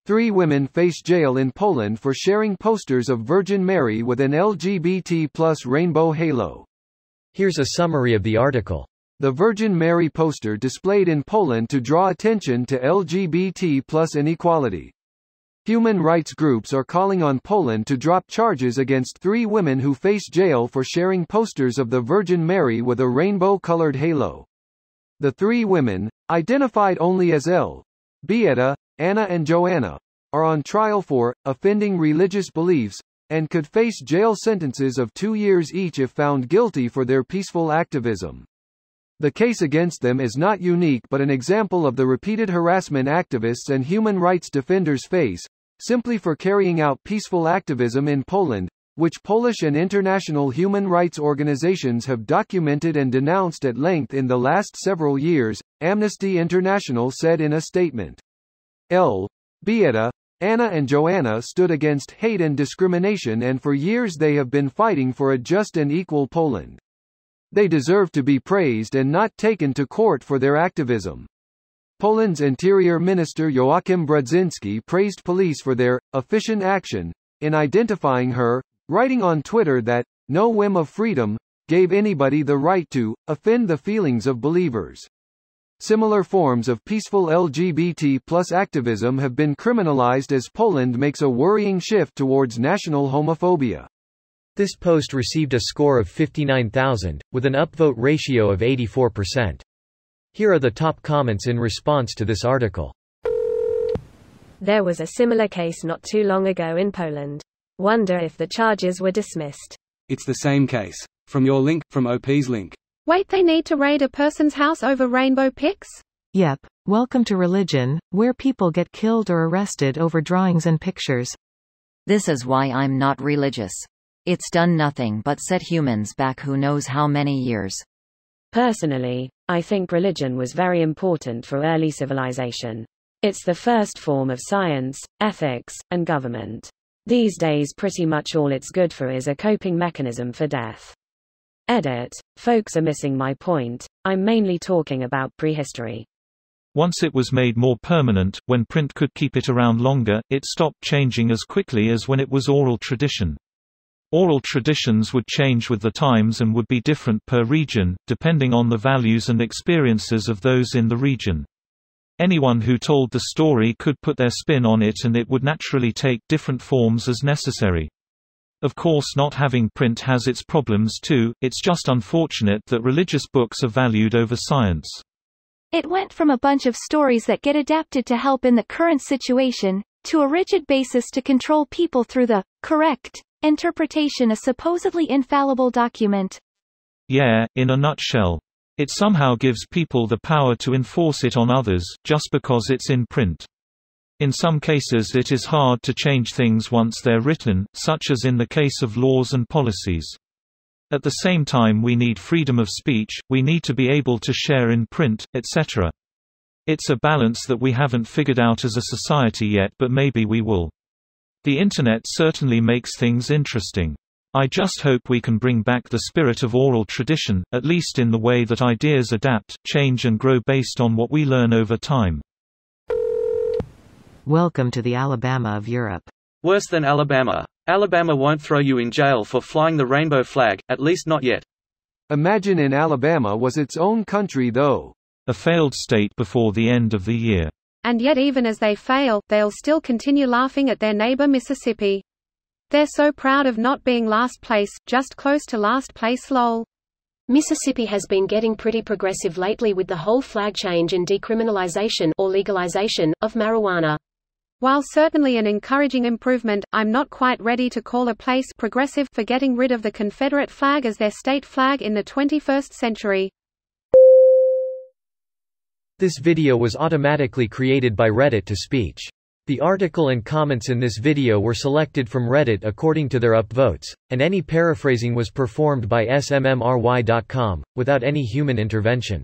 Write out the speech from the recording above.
3 women face jail in Poland for sharing posters of Virgin Mary with an LGBT+ rainbow halo. Here's a summary of the article. The Virgin Mary poster displayed in Poland to draw attention to LGBT+ inequality. Human rights groups are calling on Poland to drop charges against 3 women who face jail for sharing posters of the Virgin Mary with a rainbow-colored halo. The 3 women, identified only as L. Beata, Anna and Joanna, are on trial for offending religious beliefs, and could face jail sentences of 2 years each if found guilty for their peaceful activism. The case against them is not unique but an example of the repeated harassment activists and human rights defenders face, simply for carrying out peaceful activism in Poland, which Polish and international human rights organizations have documented and denounced at length in the last several years, Amnesty International said in a statement. L. Beata, Anna and Joanna stood against hate and discrimination, and for years they have been fighting for a just and equal Poland. They deserve to be praised and not taken to court for their activism. Poland's Interior Minister Joachim Brudzinski praised police for their efficient action in identifying her, writing on Twitter that no whim of freedom gave anybody the right to offend the feelings of believers. Similar forms of peaceful LGBT+ activism have been criminalized as Poland makes a worrying shift towards national homophobia. This post received a score of 59,000, with an upvote ratio of 84%. Here are the top comments in response to this article. There was a similar case not too long ago in Poland. Wonder if the charges were dismissed. It's the same case. From your link, from OP's link. Wait, they need to raid a person's house over rainbow pics? Yep. Welcome to religion, where people get killed or arrested over drawings and pictures. This is why I'm not religious. It's done nothing but set humans back who knows how many years. Personally, I think religion was very important for early civilization. It's the first form of science, ethics, and government. These days pretty much all it's good for is a coping mechanism for death. Edit. Folks are missing my point, I'm mainly talking about prehistory. Once it was made more permanent, when print could keep it around longer, it stopped changing as quickly as when it was oral tradition. Oral traditions would change with the times and would be different per region, depending on the values and experiences of those in the region. Anyone who told the story could put their spin on it, and it would naturally take different forms as necessary. Of course, not having print has its problems too. It's just unfortunate that religious books are valued over science. It went from a bunch of stories that get adapted to help in the current situation, to a rigid basis to control people through the correct interpretation a supposedly infallible document. Yeah, in a nutshell. It somehow gives people the power to enforce it on others, just because it's in print. In some cases it is hard to change things once they're written, such as in the case of laws and policies. At the same time we need freedom of speech, we need to be able to share in print, etc. It's a balance that we haven't figured out as a society yet, but maybe we will. The internet certainly makes things interesting. I just hope we can bring back the spirit of oral tradition, at least in the way that ideas adapt, change and grow based on what we learn over time. Welcome to the Alabama of Europe. Worse than Alabama. Alabama won't throw you in jail for flying the rainbow flag, at least not yet. Imagine in Alabama was its own country though. A failed state before the end of the year. And yet even as they fail, they'll still continue laughing at their neighbor Mississippi. They're so proud of not being last place, just close to last place lol. Mississippi has been getting pretty progressive lately with the whole flag change and decriminalization or legalization of marijuana. While certainly an encouraging improvement, I'm not quite ready to call a place progressive for getting rid of the Confederate flag as their state flag in the 21st century. This video was automatically created by Reddit to speech. The article and comments in this video were selected from Reddit according to their upvotes, and any paraphrasing was performed by smmry.com, without any human intervention.